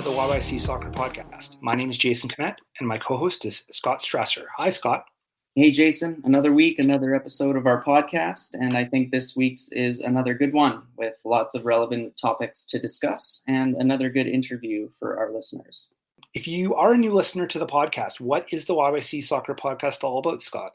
the YYC Soccer Podcast. My name is Jason Kmet, and my co-host is Scott Strasser. Hi, Scott. Hey, Jason. Another week, another episode of our podcast, and I think this week's is another good one with lots of relevant topics to discuss and another good interview for our listeners. If you are a new listener to the podcast, what is the YYC Soccer Podcast all about, Scott?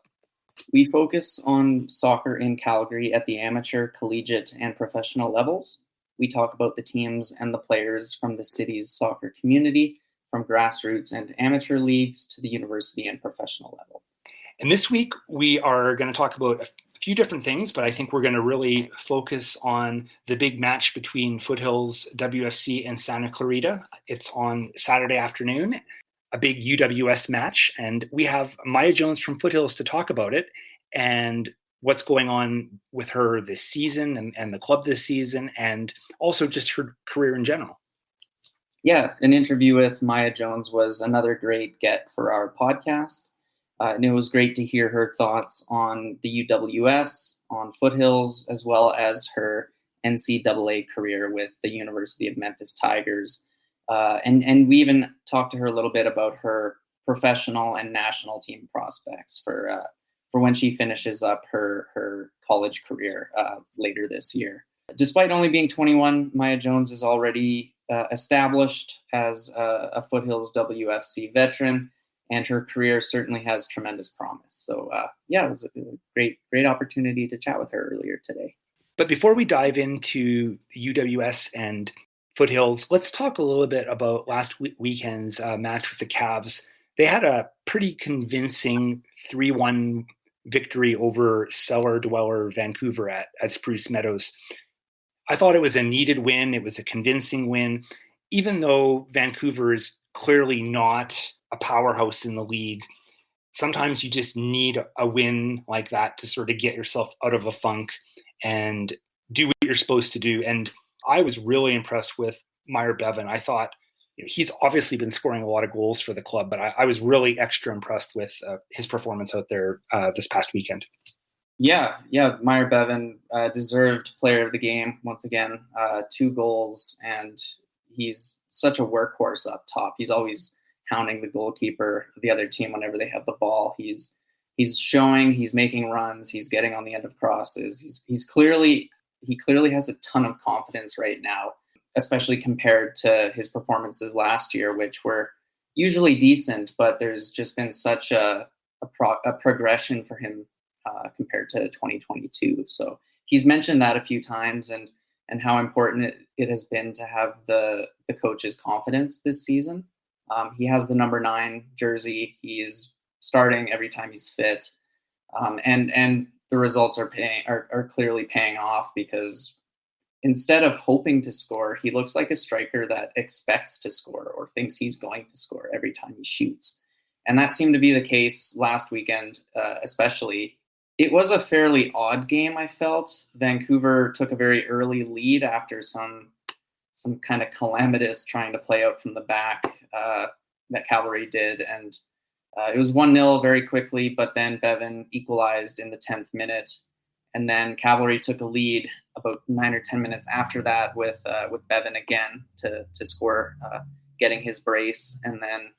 We focus on soccer in Calgary at the amateur, collegiate, and professional levels. We talk about the teams and the players from the city's soccer community, from grassroots and amateur leagues to the university and professional level. And this week, we are going to talk about a few different things, but I think we're going to really focus on the big match between Foothills WFC and Santa Clarita. It's on Saturday afternoon, a big UWS match, and we have Maya Jones from Foothills to talk about it and what's going on with her this season and the club this season, and also just her career in general. Yeah, an interview with Maya Jones was another great get for our podcast. And it was great to hear her thoughts on the UWS, on Foothills, as well as her NCAA career with the University of Memphis Tigers. And we even talked to her a little bit about her professional and national team prospects for when she finishes up her college career later this year. Despite only being 21, Maya Jones is already established as a Foothills WFC veteran, and her career certainly has tremendous promise. So, it was a great opportunity to chat with her earlier today. But before we dive into UWS and Foothills, let's talk a little bit about last weekend's match with the Cavs. They had a pretty convincing 3-1 victory over cellar dweller Vancouver at Spruce Meadows. I thought it was a needed win. It was a convincing win, even though Vancouver is clearly not a powerhouse in the league. Sometimes you just need a win like that to sort of get yourself out of a funk and do what you're supposed to do. And I was really impressed with Meyer Bevan. I thought, he's obviously been scoring a lot of goals for the club, but I was really extra impressed with his performance out there this past weekend. Yeah, Meyer Bevan deserved player of the game once again. 2 goals, and he's such a workhorse up top. He's always hounding the goalkeeper, the other team, whenever they have the ball. He's showing, he's making runs, he's getting on the end of crosses. He clearly has a ton of confidence right now, especially compared to his performances last year, which were usually decent, but there's just been such a progression for him compared to 2022. So he's mentioned that a few times and how important it has been to have the coach's confidence this season. He has the number 9 jersey. He's starting every time he's fit. And the results are clearly paying off, because instead of hoping to score, he looks like a striker that expects to score or thinks he's going to score every time he shoots. And that seemed to be the case last weekend, especially. It was a fairly odd game, I felt. Vancouver took a very early lead after some kind of calamitous trying to play out from the back that Cavalry did. And it was 1-0 very quickly, but then Bevan equalized in the 10th minute. And then Cavalry took a lead about 9 or 10 minutes after that with Bevan again to score, getting his brace. And then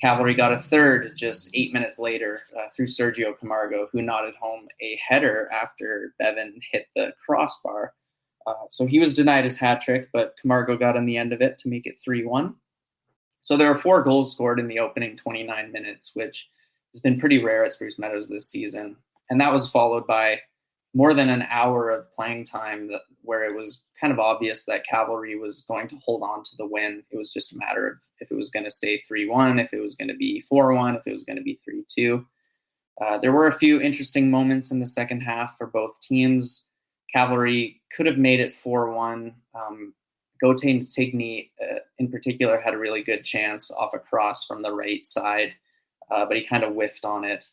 Cavalry got a third just 8 minutes later through Sergio Camargo, who nodded home a header after Bevan hit the crossbar. So he was denied his hat trick, but Camargo got on the end of it to make it 3-1. So there were 4 goals scored in the opening 29 minutes, which has been pretty rare at Spruce Meadows this season. And that was followed by more than an hour of playing time where it was kind of obvious that Cavalry was going to hold on to the win. It was just a matter of if it was going to stay 3-1, if it was going to be 4-1, if it was going to be 3-2. There were a few interesting moments in the second half for both teams. Cavalry could have made it 4-1. Gauthier Tigny, in particular, had a really good chance off a cross from the right side, but he kind of whiffed on it.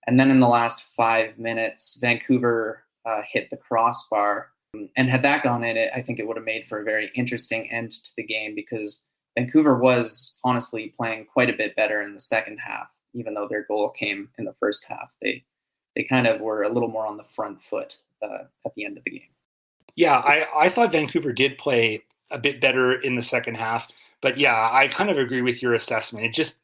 And then in the last 5 minutes, Vancouver hit the crossbar. And had that gone in, I think it would have made for a very interesting end to the game, because Vancouver was honestly playing quite a bit better in the second half, even though their goal came in the first half. They kind of were a little more on the front foot at the end of the game. Yeah, I thought Vancouver did play a bit better in the second half, But yeah, I kind of agree with your assessment. It just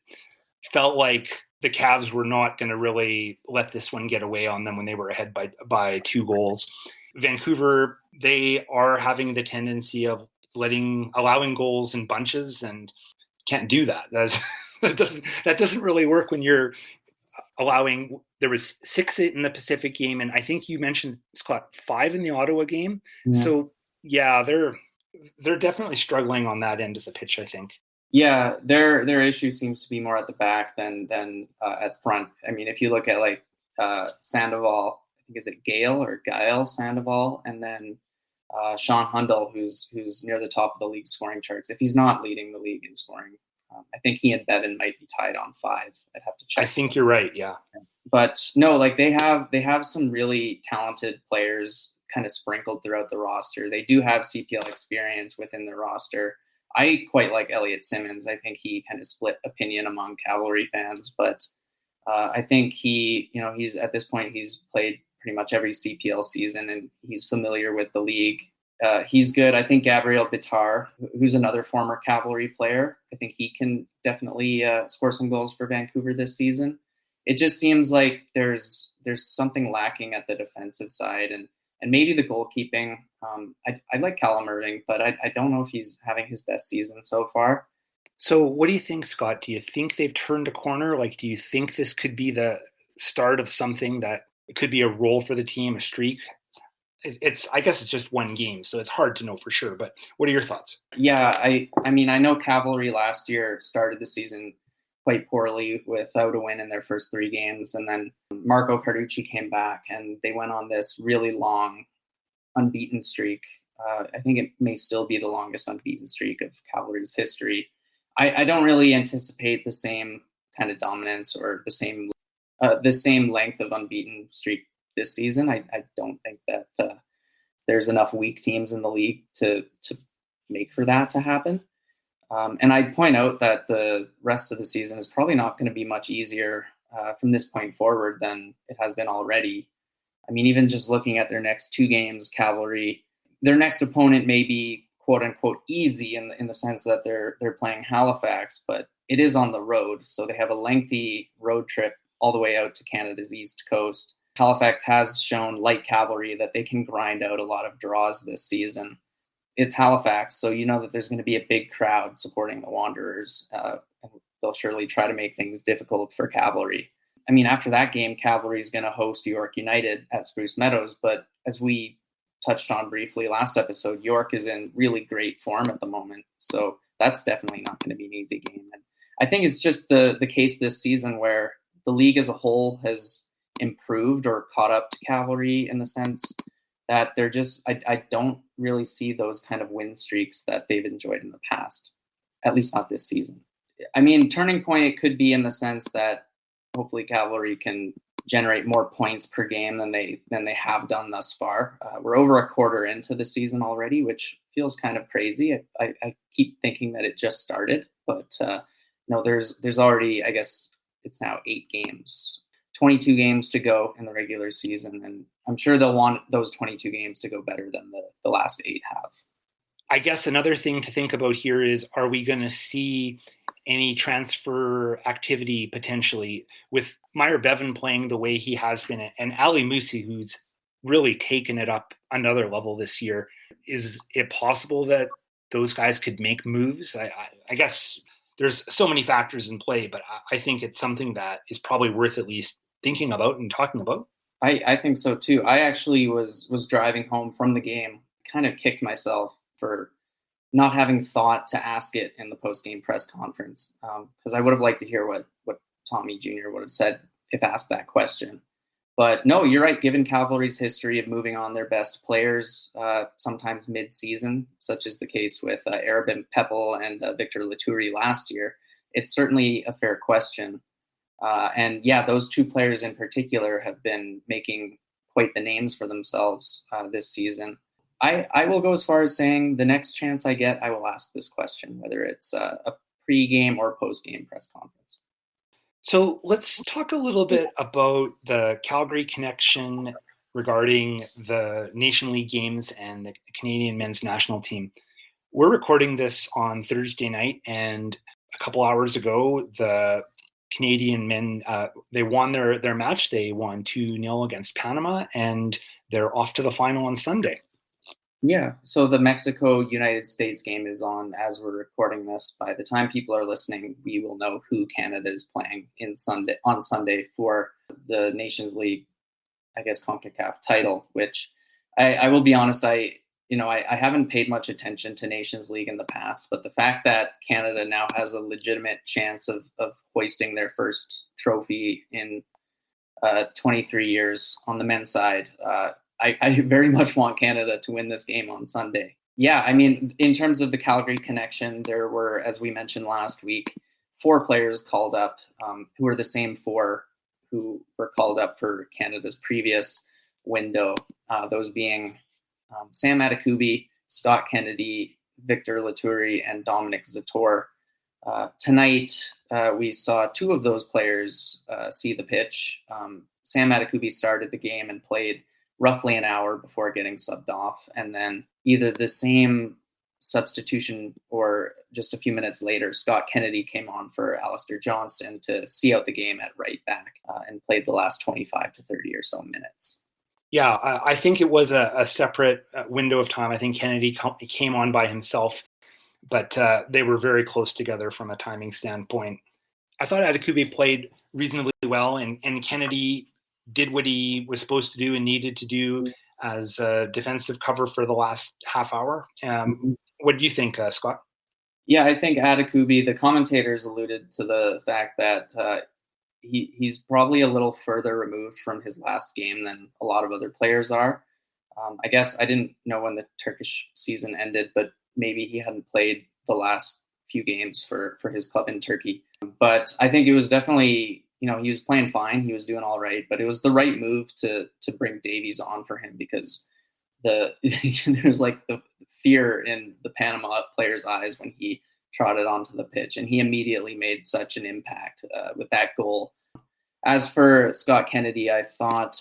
felt like the Cavs were not going to really let this one get away on them when they were ahead by 2 goals. Vancouver, they are having the tendency of allowing goals in bunches, and can't do that. That doesn't really work when you're allowing. There was 6 in the Pacific game, and I think you mentioned, Scott, 5 in the Ottawa game. Yeah. So yeah, they're definitely struggling on that end of the pitch, I think. Yeah, their issue seems to be more at the back than at front. I mean, if you look at like Sandoval, I think is it Gail Sandoval, and then Sean Hundle, who's near the top of the league scoring charts. If he's not leading the league in scoring, I think he and Bevan might be tied on 5. I'd have to check. I think you're right. Yeah, but no, like they have some really talented players kind of sprinkled throughout the roster. They do have CPL experience within the roster. I quite like Elliot Simmons. I think he kind of split opinion among Cavalry fans, but I think he's at this point, he's played pretty much every CPL season and he's familiar with the league. He's good. I think Gabriel Bitar, who's another former Cavalry player, I think he can definitely score some goals for Vancouver this season. It just seems like there's something lacking at the defensive side and maybe the goalkeeping. I like Callum Irving, but I don't know if he's having his best season so far. So what do you think, Scott? Do you think they've turned a corner? Like, do you think this could be the start of something that could be a role for the team, a streak? I guess it's just 1 game, so it's hard to know for sure. But what are your thoughts? Yeah, I mean, I know Cavalry last year started the season quite poorly without a win in their first 3 games. And then Marco Carducci came back and they went on this really long unbeaten streak. I think it may still be the longest unbeaten streak of Cavalry's history. I don't really anticipate the same kind of dominance or the same length of unbeaten streak this season. I don't think that there's enough weak teams in the league to make for that to happen. And I'd point out that the rest of the season is probably not going to be much easier from this point forward than it has been already. I mean, even just looking at their next 2 games, Cavalry, their next opponent may be quote unquote easy in the sense that they're playing Halifax, but it is on the road. So they have a lengthy road trip all the way out to Canada's East Coast. Halifax has shown, like Cavalry, that they can grind out a lot of draws this season. It's Halifax, so you know that there's going to be a big crowd supporting the Wanderers. And they'll surely try to make things difficult for Cavalry. I mean, after that game, Cavalry is going to host York United at Spruce Meadows. But as we touched on briefly last episode, York is in really great form at the moment. So that's definitely not going to be an easy game. And I think it's just the case this season where the league as a whole has improved or caught up to Cavalry in the sense that they're just, I don't really see those kind of win streaks that they've enjoyed in the past, at least not this season. I mean, turning point, it could be in the sense that hopefully Cavalry can generate more points per game than they have done thus far. We're over a quarter into the season already, which feels kind of crazy. I keep thinking that it just started, but no, there's already, I guess it's now 8 games, 22 games to go in the regular season. And I'm sure they'll want those 22 games to go better than the last 8 have. I guess another thing to think about here is, are we going to see any transfer activity potentially with Meyer Bevan playing the way he has been and Ali Musi, who's really taken it up another level this year? Is it possible that those guys could make moves? I guess there's so many factors in play, but I think it's something that is probably worth at least thinking about and talking about. I think so too. I actually was driving home from the game, kind of kicked myself for not having thought to ask it in the post-game press conference, because I would have liked to hear what Tommy Jr. would have said if asked that question. But no, you're right. Given Cavalry's history of moving on their best players, sometimes mid-season, such as the case with Arabin Peppel and Victor Latourie last year, it's certainly a fair question. And yeah, those 2 players in particular have been making quite the names for themselves this season. I will go as far as saying the next chance I get, I will ask this question, whether it's a pre-game or post-game press conference. So let's talk a little bit about the Calgary connection regarding the Nation League games and the Canadian men's national team. We're recording this on Thursday night, and a couple hours ago, the Canadian men, they won their match. They won 2-0 against Panama, and they're off to the final on Sunday. Yeah, so the Mexico-United States game is on as we're recording this. By the time people are listening, we will know who Canada is playing on Sunday for the Nations League, I guess, CONCACAF title, which I will be honest, I haven't paid much attention to Nations League in the past, but the fact that Canada now has a legitimate chance of hoisting their first trophy in 23 years on the men's side, I very much want Canada to win this game on Sunday. Yeah, I mean, in terms of the Calgary connection, there were, as we mentioned last week, 4 players called up who are the same 4 who were called up for Canada's previous window, those being Sam Adekubi, Scott Kennedy, Victor Latourie, and Dominic Zator. Tonight, we saw 2 of those players see the pitch. Sam Adekubi started the game and played roughly an hour before getting subbed off. And then either the same substitution or just a few minutes later, Scott Kennedy came on for Alistair Johnston to see out the game at right back and played the last 25 to 30 or so minutes. Yeah, I think it was a separate window of time. I think Kennedy came on by himself, but they were very close together from a timing standpoint. I thought Adekubi played reasonably well, and Kennedy did what he was supposed to do and needed to do as a defensive cover for the last half hour. What do you think, Scott? Yeah, I think Adekubi, the commentators alluded to the fact that he's probably a little further removed from his last game than a lot of other players are. I guess I didn't know when the Turkish season ended, but maybe he hadn't played the last few games for his club in Turkey. But I think it was definitely, he was playing fine. He was doing all right, but it was the right move to bring Davies on for him because there's like the fear in the Panama player's eyes when he trotted onto the pitch, and he immediately made such an impact with that goal. As for Scott Kennedy, I thought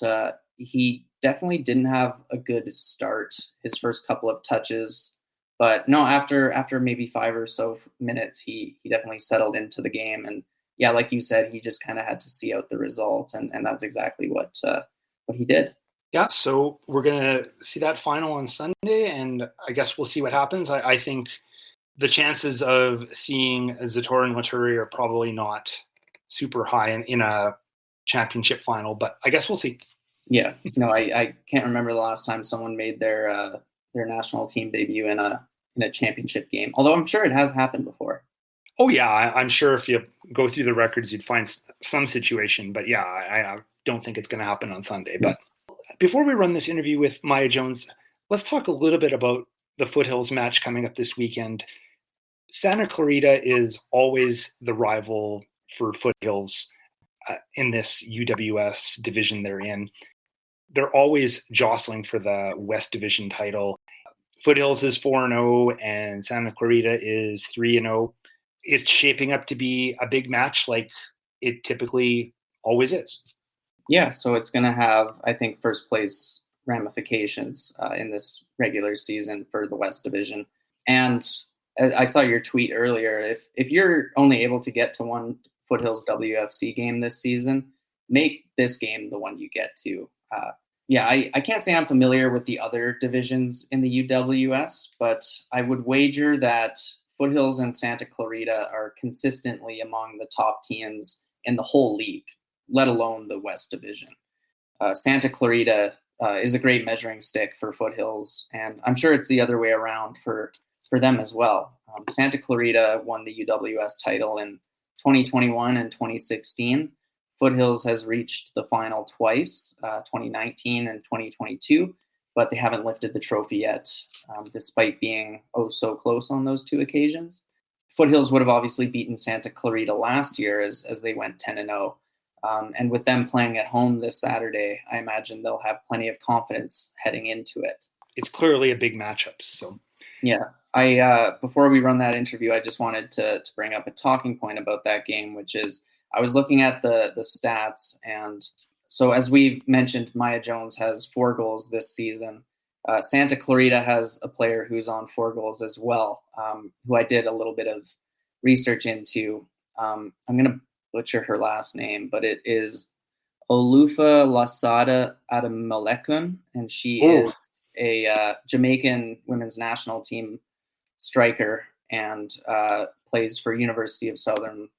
he definitely didn't have a good start his first couple of touches, but no, after maybe 5 or so minutes, he definitely settled into the game. And yeah, like you said, he just kind of had to see out the results, and that's exactly what he did. Yeah, so we're going to see that final on Sunday, and I guess we'll see what happens. I think the chances of seeing Zator and Latourie are probably not super high in a championship final, but I guess we'll see. Yeah, I can't remember the last time someone made their national team debut in a championship game, although I'm sure it has happened before. Oh yeah, I'm sure if you go through the records, you'd find some situation, but yeah, I don't think it's going to happen on Sunday. But before we run this interview with Maya Jones, let's talk a little bit about the Foothills match coming up this weekend. Santa Clarita is always the rival for Foothills in this UWS division they're in. They're always jostling for the West Division title. Foothills is 4-0 and Santa Clarita is 3-0. It's shaping up to be a big match like it typically always is. Yeah, so it's going to have, I think, first place ramifications in this regular season for the West Division. And I saw your tweet earlier. If you're only able to get to one Foothills WFC game this season, make this game the one you get to. I can't say I'm familiar with the other divisions in the UWS, but I would wager that Foothills and Santa Clarita are consistently among the top teams in the whole league, let alone the West Division. Santa Clarita is a great measuring stick for Foothills, and I'm sure it's the other way around for them as well. Santa Clarita won the UWS title in 2021 and 2016. Foothills has reached the final twice, 2019 and 2022, but they haven't lifted the trophy yet, despite being so close on those 2 occasions. Foothills would have obviously beaten Santa Clarita last year as they went 10-0. And with them playing at home this Saturday, I imagine they'll have plenty of confidence heading into it. It's clearly a big matchup. So yeah, before we run that interview, I just wanted to bring up a talking point about that game, which is I was looking at the stats, and so as we mentioned, Maya Jones has 4 goals this season. Santa Clarita has a player who's on 4 goals as well, who I did a little bit of research into. I'm going to butcher her last name, but it is Olufa Lasada Adamalekun, and she is a Jamaican women's national team striker and plays for University of Southern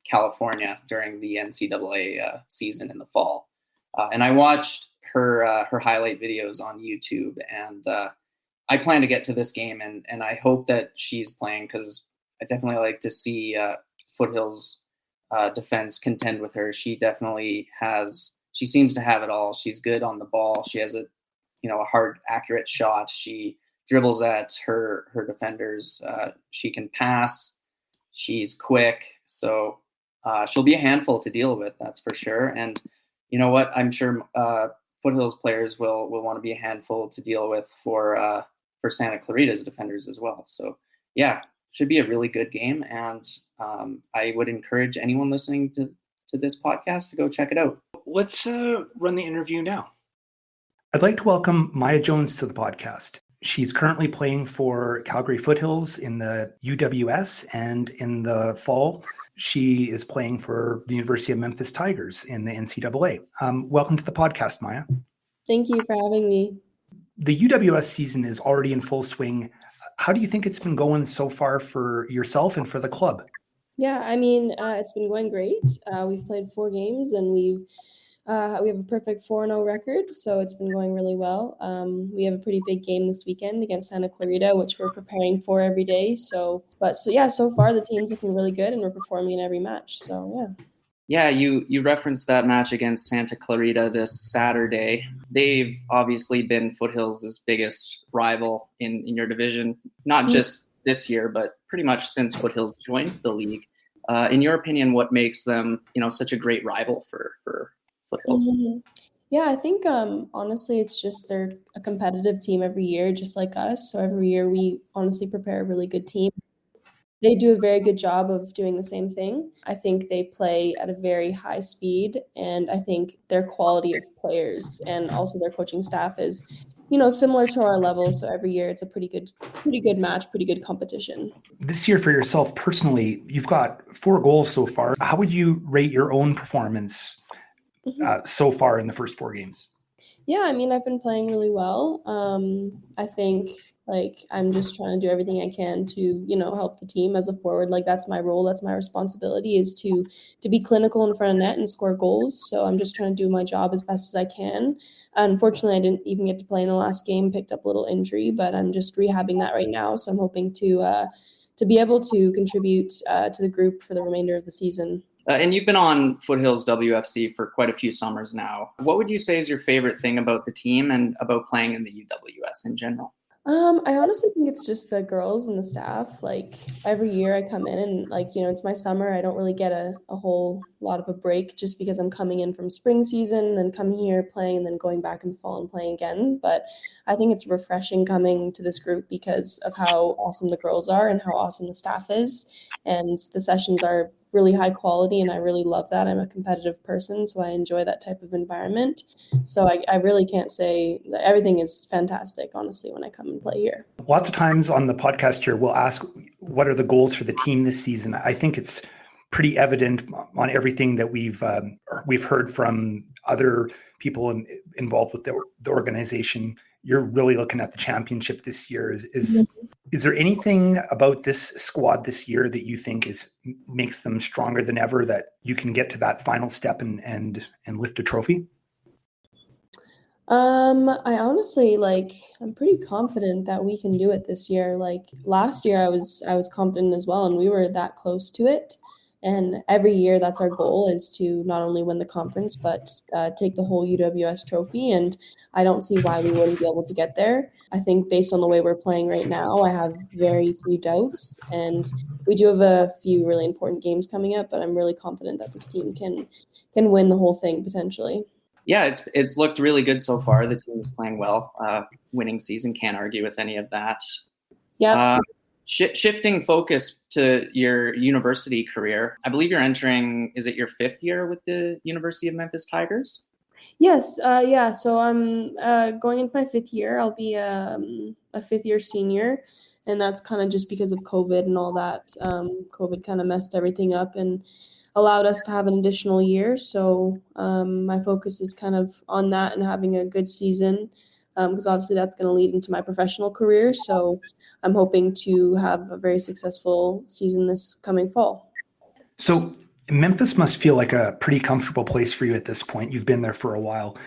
California during the NCAA season in the fall. And I watched her highlight videos on YouTube, and I plan to get to this game, and I hope that she's playing, because I definitely like to see Foothills defense contend with her. She seems to have it all. She's good on the ball. She has a hard, accurate shot. She dribbles at her defenders. She can pass. She's quick. So she'll be a handful to deal with, that's for sure. And you know what? I'm sure Foothills players will want to be a handful to deal with for Santa Clarita's defenders as well. So yeah, should be a really good game. And I would encourage anyone listening to this podcast to go check it out. Let's run the interview now. I'd like to welcome Maya Jones to the podcast. She's currently playing for Calgary Foothills in the UWS, and in the fall, she is playing for the University of Memphis Tigers in the NCAA. Welcome to the podcast, Maya. Thank you for having me. The UWS season is already in full swing. How do you think it's been going so far for yourself and for the club? Yeah, I mean, it's been going great. We've played 4 games, and we have a perfect 4-0 record, so it's been going really well. We have a pretty big game this weekend against Santa Clarita, which we're preparing for every day. So far the team's looking really good, and we're performing in every match. So yeah. Yeah, you referenced that match against Santa Clarita this Saturday. They've obviously been Foothills' biggest rival in your division, not just this year, but pretty much since Foothills joined the league. In your opinion, what makes them, such a great rival for Foothills? Mm-hmm. Yeah, I think honestly, it's just they're a competitive team every year, just like us. So every year we honestly prepare a really good team. They do a very good job of doing the same thing. I think they play at a very high speed, and I think their quality of players and also their coaching staff is, similar to our level. So every year it's a pretty good match, pretty good competition. This year for yourself personally, you've got 4 goals so far. How would you rate your own performance so far in the first 4 games? Yeah, I mean, I've been playing really well. I think I'm just trying to do everything I can to, help the team as a forward. That's my role. That's my responsibility, is to be clinical in front of net and score goals. So I'm just trying to do my job as best as I can. Unfortunately, I didn't even get to play in the last game, picked up a little injury, but I'm just rehabbing that right now. So I'm hoping to be able to contribute to the group for the remainder of the season. And you've been on Foothills WFC for quite a few summers now. What would you say is your favorite thing about the team and about playing in the UWS in general? I honestly think it's just the girls and the staff. Every year I come in and it's my summer. I don't really get a whole lot of a break just because I'm coming in from spring season and coming here playing and then going back in the fall and playing again. But I think it's refreshing coming to this group because of how awesome the girls are and how awesome the staff is. And the sessions are really high quality, and I really love that. I'm a competitive person, so I enjoy that type of environment. So I really can't say that everything is fantastic, honestly, when I come and play here. Lots of times on the podcast here, we'll ask, what are the goals for the team this season? I think it's pretty evident on everything that we've heard from other people involved with the organization. You're really looking at the championship this year. Is there anything about this squad this year that you think makes them stronger than ever, that you can get to that final step and lift a trophy? I honestly I'm pretty confident that we can do it this year. Last year I was confident as well, and we were that close to it. And every year that's our goal, is to not only win the conference, but take the whole UWS trophy. And I don't see why we wouldn't be able to get there. I think based on the way we're playing right now, I have very few doubts. And we do have a few really important games coming up, but I'm really confident that this team can win the whole thing potentially. Yeah, it's looked really good so far. The team is playing well. Winning season, can't argue with any of that. Yeah. Shifting focus to your university career, I believe you're entering, is it your 5th year with the University of Memphis Tigers? Yes, yeah. So I'm going into my 5th year. I'll be a 5th year senior, and that's kind of just because of COVID and all that. COVID kind of messed everything up and allowed us to have an additional year. So my focus is kind of on that and having a good season, because obviously that's going to lead into my professional career. So I'm hoping to have a very successful season this coming fall. So Memphis must feel like a pretty comfortable place for you at this point. You've been there for a while.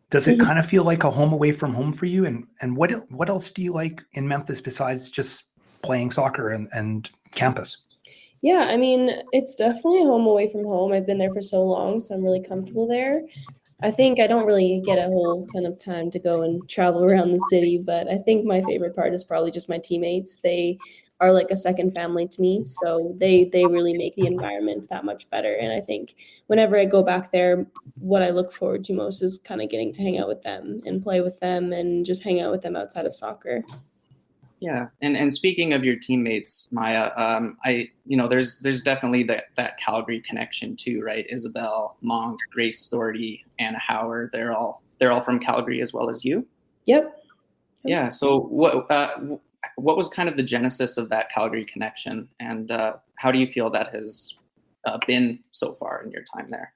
Does it kind of feel like a home away from home for you? And what else do you like in Memphis besides just playing soccer and campus? Yeah, I mean, it's definitely a home away from home. I've been there for so long, so I'm really comfortable there. I think I don't really get a whole ton of time to go and travel around the city, but I think my favorite part is probably just my teammates. They are like a second family to me, so they really make the environment that much better. And I think whenever I go back there, what I look forward to most is kind of getting to hang out with them and play with them and just hang out with them outside of soccer. Yeah, and speaking of your teammates, Maya, there's definitely that Calgary connection too, right? Isabel, Monk, Grace Storty, Anna Howard, they're all from Calgary as well as you. Yep. Yeah. So what was kind of the genesis of that Calgary connection, and how do you feel that has been so far in your time there?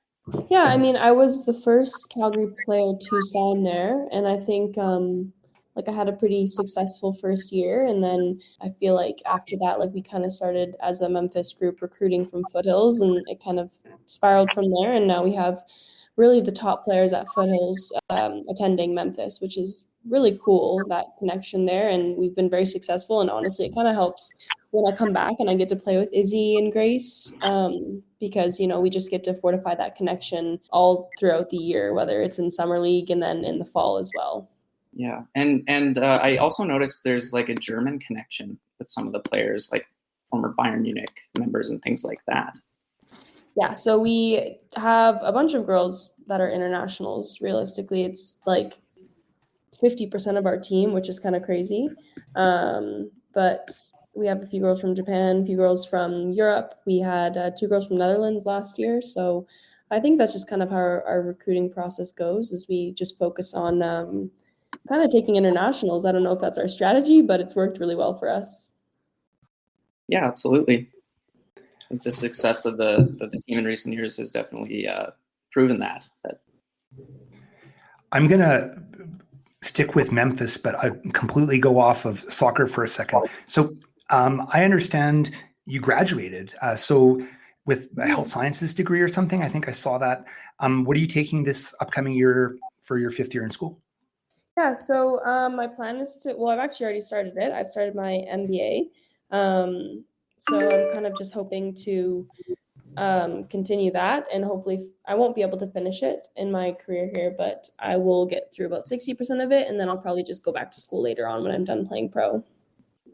Yeah, I mean, I was the first Calgary player to sign there, and I think I had a pretty successful first year, and then I feel like after that, like we kind of started as a Memphis group recruiting from Foothills, and it kind of spiraled from there, and now we have really the top players at Foothills attending Memphis, which is really cool, that connection there, and we've been very successful, and honestly, it kind of helps when I come back and I get to play with Izzy and Grace, because, we just get to fortify that connection all throughout the year, whether it's in summer league and then in the fall as well. Yeah, and I also noticed there's like a German connection with some of the players, like former Bayern Munich members and things like that. Yeah, so we have a bunch of girls that are internationals. Realistically, it's like 50% of our team, which is kind of crazy. But we have a few girls from Japan, a few girls from Europe. We had 2 girls from Netherlands last year. So I think that's just kind of how our recruiting process goes, is we just focus on kind of taking internationals. I don't know if that's our strategy, but it's worked really well for us. Yeah, absolutely. I think the success of the team in recent years has definitely proven that. I'm going to stick with Memphis, but I completely go off of soccer for a second. So I understand you graduated. So with a health sciences degree or something, I think I saw that. What are you taking this upcoming year for your 5th year in school? Yeah, so my plan is I've actually already started it. I've started my MBA. So I'm kind of just hoping to continue that, and hopefully I won't be able to finish it in my career here, but I will get through about 60% of it, and then I'll probably just go back to school later on when I'm done playing pro.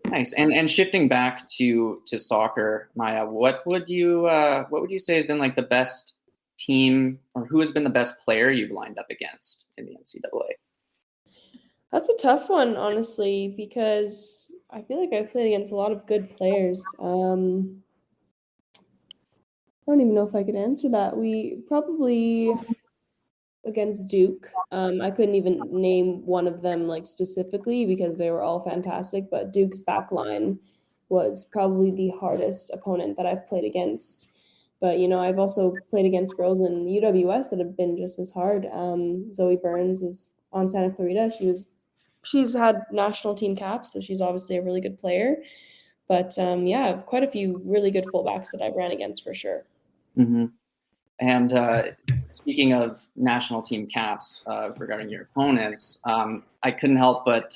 Nice. And shifting back to soccer, Maya, what would you say has been like the best team, or who has been the best player you've lined up against in the NCAA? That's a tough one, honestly, because I feel like I've played against a lot of good players. I don't even know if I could answer that. We probably against Duke. I couldn't even name one of them like specifically because they were all fantastic, but Duke's back line was probably the hardest opponent that I've played against. But, I've also played against girls in UWS that have been just as hard. Zoe Burns is on Santa Clarita. She's had national team caps, so she's obviously a really good player. But quite a few really good fullbacks that I've ran against for sure. Mm-hmm. And speaking of national team caps, regarding your opponents, I couldn't help but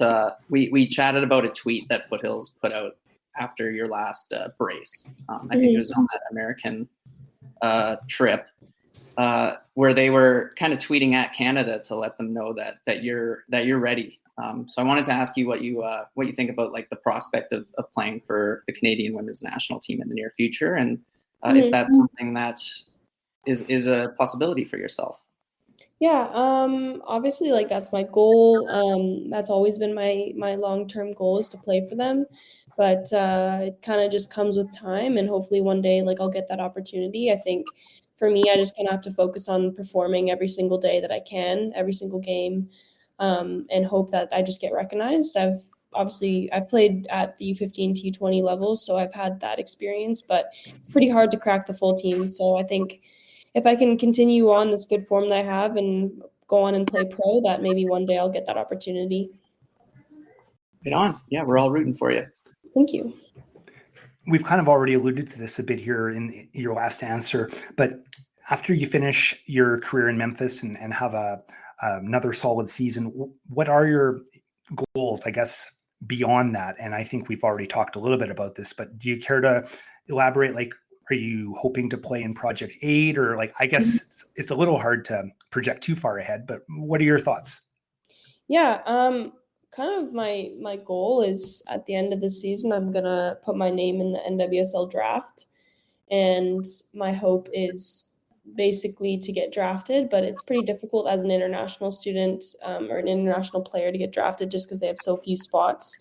we chatted about a tweet that Foothills put out after your last brace. I think it was on that American trip, where they were kind of tweeting at Canada to let them know that you're ready. So I wanted to ask you what you think about like the prospect of playing for the Canadian women's national team in the near future, and if that's something that is a possibility for yourself. Yeah, obviously, like that's my goal. That's always been my long-term goal, is to play for them. But it kind of just comes with time, and hopefully one day, like I'll get that opportunity. I think for me, I just kind of have to focus on performing every single day that I can, every single game, and hope that I just get recognized. I've played at the U15 T20 levels, so I've had that experience, but it's pretty hard to crack the full team. So I think if I can continue on this good form that I have and go on and play pro, that maybe one day I'll get that opportunity. Right on. Yeah, we're all rooting for you. Thank you. We've kind of already alluded to this a bit here in your last answer, but after you finish your career in Memphis and have another solid season, what are your goals, I guess, beyond that? And I think we've already talked a little bit about this, but do you care to elaborate? Like, are you hoping to play in Project 8, or like, I guess it's a little hard to project too far ahead, but what are your thoughts? Yeah, kind of my goal is at the end of the season, I'm gonna put my name in the NWSL draft, and my hope is basically to get drafted, but it's pretty difficult as an international student or an international player to get drafted just because they have so few spots.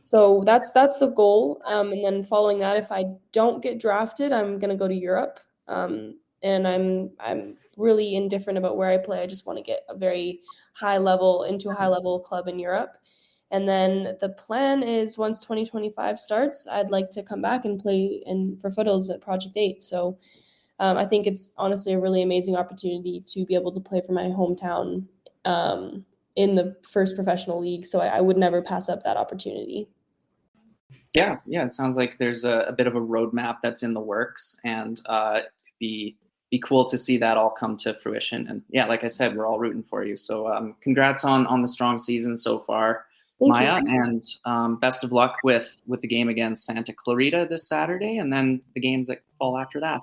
So that's the goal. And then following that, if I don't get drafted, I'm gonna go to Europe. And I'm really indifferent about where I play. I just want to get a high level club in Europe. And then the plan is once 2025 starts, I'd like to come back and play for Foothills at Project 8. So I think it's honestly a really amazing opportunity to be able to play for my hometown in the first professional league. So I would never pass up that opportunity. Yeah. It sounds like there's a bit of a roadmap that's in the works, and be cool to see that all come to fruition. And yeah, like I said, we're all rooting for you. So congrats on the strong season so far, Thank Maya, you. and best of luck with the game against Santa Clarita this Saturday, and then the games that fall after that.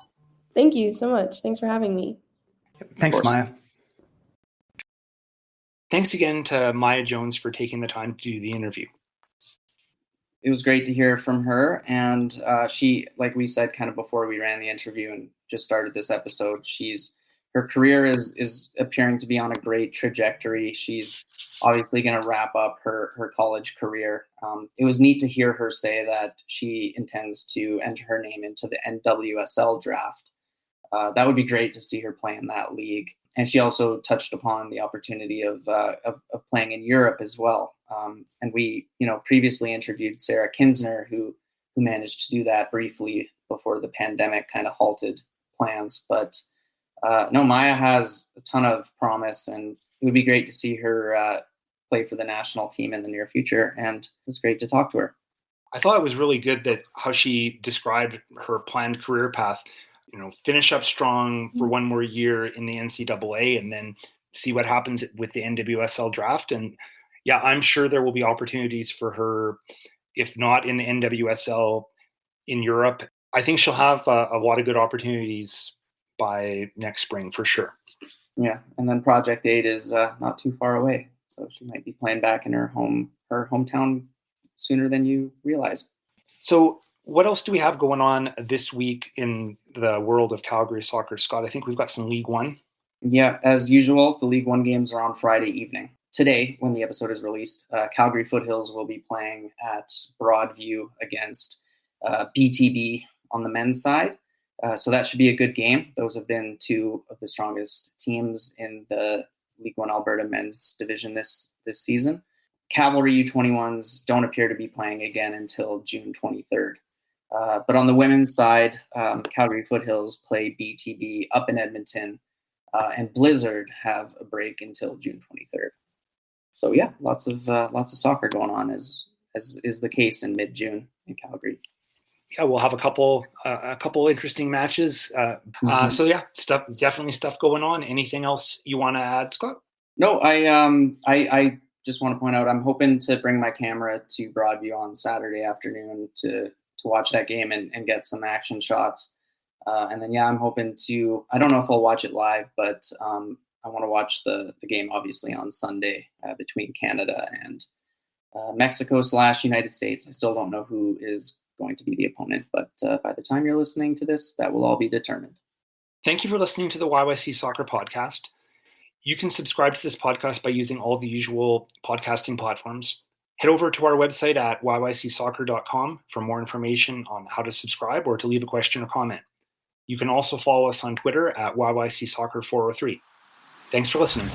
Thank you so much. Thanks for having me. Thanks, Maya. Thanks again to Maya Jones for taking the time to do the interview. It was great to hear from her. And she, like we said kind of before we ran the interview and just started this episode, her career is appearing to be on a great trajectory. She's obviously going to wrap up her college career. It was neat to hear her say that she intends to enter her name into the NWSL draft. That would be great to see her play in that league. And she also touched upon the opportunity of playing in Europe as well. And we, previously interviewed Sarah Kinsner, who managed to do that briefly before the pandemic kind of halted plans. But no, Maya has a ton of promise, and it would be great to see her play for the national team in the near future. And it was great to talk to her. I thought it was really good that how she described her planned career path. Finish up strong for one more year in the NCAA and then see what happens with the NWSL draft. And yeah, I'm sure there will be opportunities for her, if not in the NWSL, in Europe. I think she'll have a lot of good opportunities by next spring for sure. Yeah, and then Project 8 is not too far away, so she might be playing back in her hometown sooner than you realize. So what else do we have going on this week in the world of Calgary soccer, Scott? I think we've got some League One. Yeah, as usual, the League One games are on Friday evening. Today, when the episode is released, Calgary Foothills will be playing at Broadview against BTB on the men's side. So that should be a good game. Those have been two of the strongest teams in the League One Alberta men's division this season. Cavalry U21s don't appear to be playing again until June 23rd. But on the women's side, Calgary Foothills play BTB up in Edmonton, and Blizzard have a break until June 23rd. So yeah, lots of soccer going on, as is the case in mid-June in Calgary. Yeah, we'll have a couple interesting matches. So yeah, definitely stuff going on. Anything else you want to add, Scott? No, I just want to point out I'm hoping to bring my camera to Broadview on Saturday afternoon to watch that game and get some action shots. And then, yeah, I'm hoping to, I don't know if I'll watch it live, but I want to watch the game obviously on Sunday between Canada and Mexico / United States. I still don't know who is going to be the opponent, but by the time you're listening to this, that will all be determined. Thank you for listening to the YYC Soccer Podcast. You can subscribe to this podcast by using all the usual podcasting platforms. Head over to our website at yycsoccer.com for more information on how to subscribe or to leave a question or comment. You can also follow us on Twitter at YYC Soccer 403. Thanks for listening.